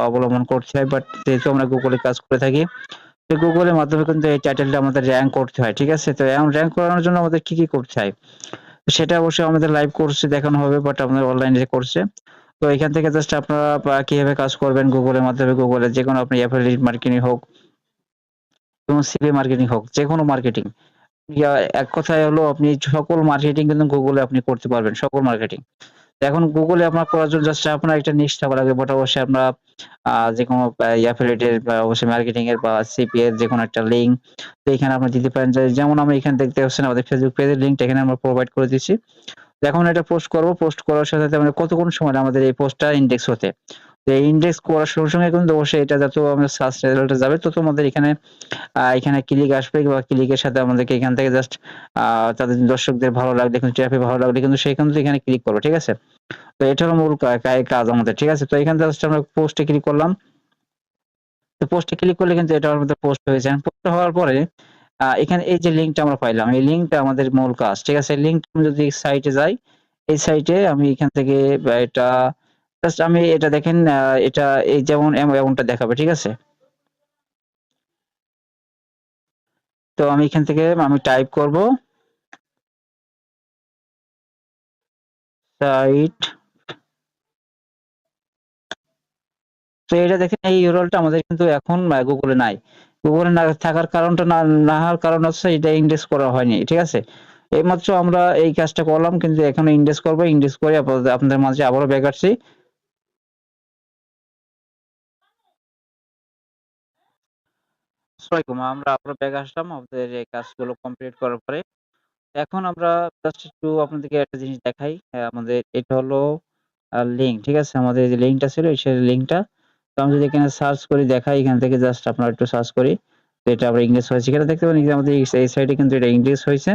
অবলম্বন করতে হয়। বাট যেহেতু আমরা গুগলে কাজ করে থাকি, তো গুগলের মাধ্যমে কিন্তু এই টাইটেলটা আমাদের র‍্যাংক করতে হয়। ঠিক আছে? তো র‍্যাংক করানোর জন্য আমাদের কি করতে হয়? সেটা অবশ্যই আমাদের লাইভ কোর্সে দেখানো হবে, বাট আমাদের অনলাইনে যে কোর্সে। তো এখান থেকে জাস্ট আপনারা কিভাবে কাজ করবেন গুগলের মাধ্যমে, গুগলে যেকোনো আপনি অ্যাফিলিয়েট মার্কেটিং হোক, এবং সিপি মার্কেটিং হোক, যেকোনো মার্কেটিং। এক কথায় হলো আপনি সকল মার্কেটিং কিন্তু গুগলে আপনি করতে পারবেন, সকল মার্কেটিং। এখন গুগলে আপনার করার জন্য জাস্ট আপনার একটা নিশ থাকা লাগবে, বাট অবশ্যই আমরা যেকোনো অ্যাফিলিয়েটের বা অবশ্যই মার্কেটিং এর বা সিপি এর যেকোনো একটা লিঙ্ক তো এখানে আপনি দিতে পারেন। যেমন আমরা এখানে দেখতে পাচ্ছেন আমাদের ফেসবুক পেজের লিঙ্কটা এখানে আমরা প্রোভাইড করে দিচ্ছি। এখন এটা পোস্ট করব, পোস্ট করার সাথে, সাথে আমরা কতক্ষণ সময় আমাদের এই পোস্টটা ইনডেক্স হতে। তো এই ইনডেক্স করার সঙ্গে, সঙ্গে কিন্তু অবশ্যই এটা যত আমাদের সার্চ রেজাল্টে যাবে তত আমাদের এখানে ক্লিক আসবে, বা ক্লিকের সাথে আমাদেরকে এখান থেকে জাস্ট তাদের দর্শকদের ভালো লাগলে কিন্তু ট্রাফিক ভালো লাগলে কিন্তু সে কিন্তু এখানে ক্লিক করবে। ঠিক আছে? তো এটা হলো মূল কাজ আমাদের। ঠিক আছে? তো এখানে জাস্ট আমরা পোস্টে ক্লিক করলাম। তো পোস্টে ক্লিক করলে কিন্তু এটা আমাদের পোস্ট হয়েছে। পোস্ট হওয়ার পরে এখানে এই যে লিঙ্কটা আমরা পাইলাম, এই লিঙ্কটা আমাদের মূল কাজ। ঠিক আছে? লিঙ্কটা আমি যদি সাইটে যাই, এই সাইটে আমি এখান থেকে এটা জাস্ট আমি এটা দেখেন, এটা এই যেমন এমনটা দেখাবে। ঠিক আছে? তো আমি এখান থেকে আমি টাইপ করব সাইট। তো এটা দেখেন এই ইউআরএলটা আমাদের কিন্তু এখন গুগলে নাই। গুগলে না থাকার কারণটা না হওয়ার কারণ হচ্ছে এটা ইন্ডেক্স করা হয়নি। ঠিক আছে? এইমাত্র আমরা এই কাজটা করলাম, কিন্তু এখনো ইন্ডেক্স করব। ইন্ডেক্স করে আপনাদের মাঝে আবারও ব্যাক আসছি। আসসালামু আলাইকুম। আমরা আবারও ব্যাক আসলাম আমাদের এই কাজগুলো কমপ্লিট করার পরে। এখন আমরা জাস্ট একটু আপনাদেরকে একটা জিনিস দেখাই। আমাদের এটা হলো লিঙ্ক। ঠিক আছে? আমাদের যে লিঙ্কটা ছিল সেই লিঙ্কটা। তো আমি যদি এখানে সার্চ করি দেখাই, এখান থেকে জাস্ট আপনারা একটু সার্চ করি। তো এটা আবার ইংলিশ হয়েছে। এখানে দেখতে পারেন যে আমাদের এই সাইডে কিন্তু এটা ইংলিশ হয়েছে।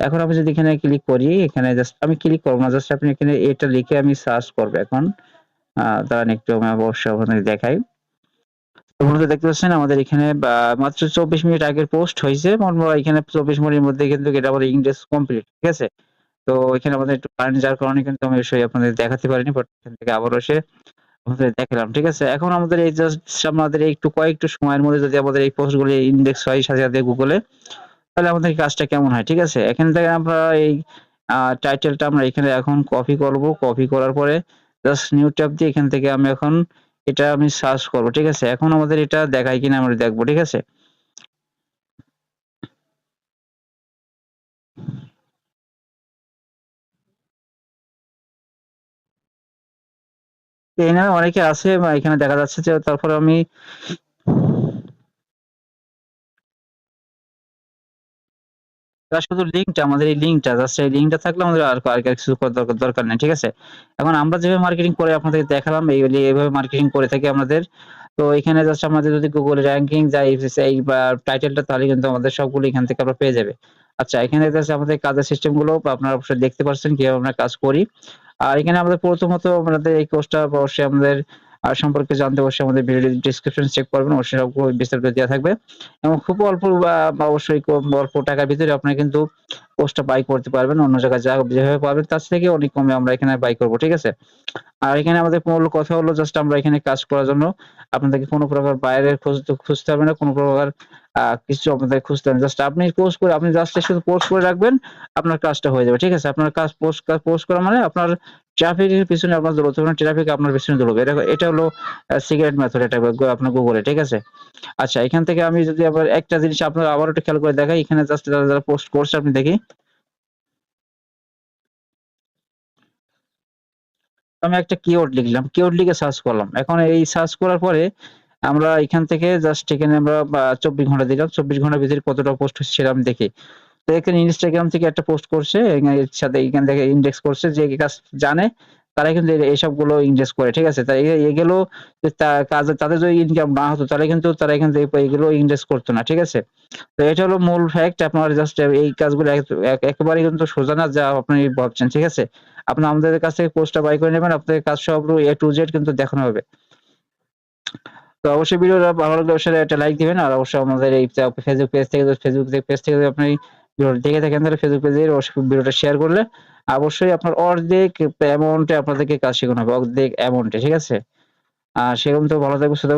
এখন আমি যদি এখানে ক্লিক করি, এখানে জাস্ট আমি ক্লিক করব না, জাস্ট আপনি এখানে এটা লিখে আমি সার্চ করব এখন। দাঁড়ান একটু আমি অবশ্যই আপনাদের দেখাই। তো বন্ধুরা দেখতে পাচ্ছেন আমাদের এখানে মাত্র ২৪ মিনিট আগের পোস্ট হইছে। এখানে ২৪ মিনিটের মধ্যে কিন্তু এটা আমাদের ইংলিশ কমপ্লিট। ঠিক আছে? তো এখানে আমাদের একটু কারেন্ট যাওয়ার কারণে কিন্তু আমি অবশ্যই আপনাদের দেখাতে পারিনি। বাট এখান থেকে আবারও এসে আপনাদের দেখালাম। ঠিক আছে? এখন আমাদের এই জাস্ট আমাদের একটু কয়েকটু সময়ের মধ্যে যদি আমাদের এই পোস্টগুলি ইনডেক্স হয় সাথে, সাথে গুগলে, তাহলে আমাদের কাজটা কেমন হয়। ঠিক আছে? এখান থেকে আমরা এই টাইটেলটা আমরা এখানে এখন কপি করব। কপি করার পরে জাস্ট নিউ ট্যাব দিয়ে এখান থেকে আমি এখন এটা আমি সার্চ করব। ঠিক আছে? এখন আমাদের এটা দেখায় কিনা আমরা দেখব। ঠিক আছে? তো এখানে অনেকে আছে, বা এখানে দেখা যাচ্ছে যে তারপরে আমি শুধু লিঙ্কটা, আমাদের এই লিঙ্কটা জাস্ট এই লিঙ্কটা থাকলে আমাদের আর কিছু করার দরকার নাই। ঠিক আছে? এখন আমরা যেভাবে মার্কেটিং করে আপনাদেরকে দেখালাম, এইভাবে মার্কেটিং করে থাকি আমাদের। তো এখানে জাস্ট আমাদের যদি Google র‍্যাংকিং যায় এই বা টাইটেলটা, তাহলে কিন্তু আমাদের সবগুলো এখান থেকে আমরা পেয়ে যাবে। আচ্ছা, এখানে জাস্ট আমাদের কাজের সিস্টেম গুলো আপনারা অবশ্যই দেখতে পাচ্ছেন কিভাবে আমরা কাজ করি। আর এখানে আমাদের প্রথমত আপনাদের এই কোর্সটা অবশ্যই আমাদের সম্পর্কে জানতে অবশ্যই আমাদের ভিডিও ডেসক্রিপশন চেক করবেন। অবশ্যই সবগুলো বিস্তারিত দেয়া থাকবে। এবং খুব অল্প বা অবশ্যই অল্প টাকার ভিতরে আপনারা কিন্তু কোর্সটা বাই করতে পারবেন। অন্য জায়গায় যেভাবে পাবেন তার থেকে অনেক কমে আমরা এখানে বাই করব। ঠিক আছে? আর এখানে আমাদের মূল কথা হলো জাস্ট আমরা এখানে কাজ করার জন্য আপনাদেরকে কোনো প্রকার বাইরের খুঁজতে হবে না। কোনো প্রকার কিছু আপনাদের খুঁজতে হবে না। জাস্ট আপনি পোস্ট করে আপনি জাস্ট শুধু পোস্ট করে রাখবেন, আপনার কাজটা হয়ে যাবে। ঠিক আছে? আপনার কাজ পোস্ট করা মানে আপনার ট্রাফিকের পিছনে আপনার দৌড়াতে হবে না, ট্রাফিক আপনার পিছনে দৌড়বে। এটা হলো সিক্রেট মেথড, এটা আপনার গুগলে। ঠিক আছে? আচ্ছা, এখান থেকে আমি যদি আবার একটা জিনিস আপনারা আবার একটু খেয়াল করে দেখাই, এখানে জাস্ট যারা পোস্ট করছে আপনি দেখি। আমি একটা কিওয়ার্ড লিখলাম। কিওয়ার্ড লিখে সার্চ করলাম। এখন এই সার্চ করার পরে আমরা এখান থেকে জাস্ট এখানে আমরা ২৪ ঘন্টা দিলাম। ২৪ ঘন্টার ভিতরে কতটা পোস্ট হচ্ছে সেটা আমি দেখি। তো এখানে Instagram থেকে একটা পোস্ট করছে, এর সাথে এখান থেকে ইনডেক্স করছে, যে কাজ জানে তারাই কিন্তু এসবগুলো ইনডেক্স করে। ঠিক আছে? তাই এগুলো কাজে তাদের যদি ইনকাম না হতো তাহলে কিন্তু তারা এখান থেকে এগুলো ইনডেক্স করতো না। ঠিক আছে? তো এটা হলো মূল ফ্যাক্ট। আপনারা জাস্ট এই কাজগুলো একেবারেই কিন্তু সোজা না যা আপনি ভাবছেন। ঠিক আছে? আপনি আমাদের কাছ থেকে কোর্সটা বাই করে নেবেন। আপনাদের কাজ সব A to Z কিন্তু দেখানো হবে। তো অবশ্যই ভিডিওটা ভালো লাগলে অবশ্যই একটা লাইক দিবেন। আর অবশ্যই আমাদের এই ফেসবুক পেজ থেকে যদি আপনি ভিডিওটা দেখে থাকেন, তাহলে ফেসবুক পেজে অবশ্যই ভিডিওটা শেয়ার করলে অবশ্যই আপনার অর্ধেক অ্যামাউন্টে আপনাদেরকে কাজ শেখানো হবে। অর্ধেক অ্যামাউন্টে। ঠিক আছে? সেরকম তো ভালো থাকবে, সুস্থ থাকবে।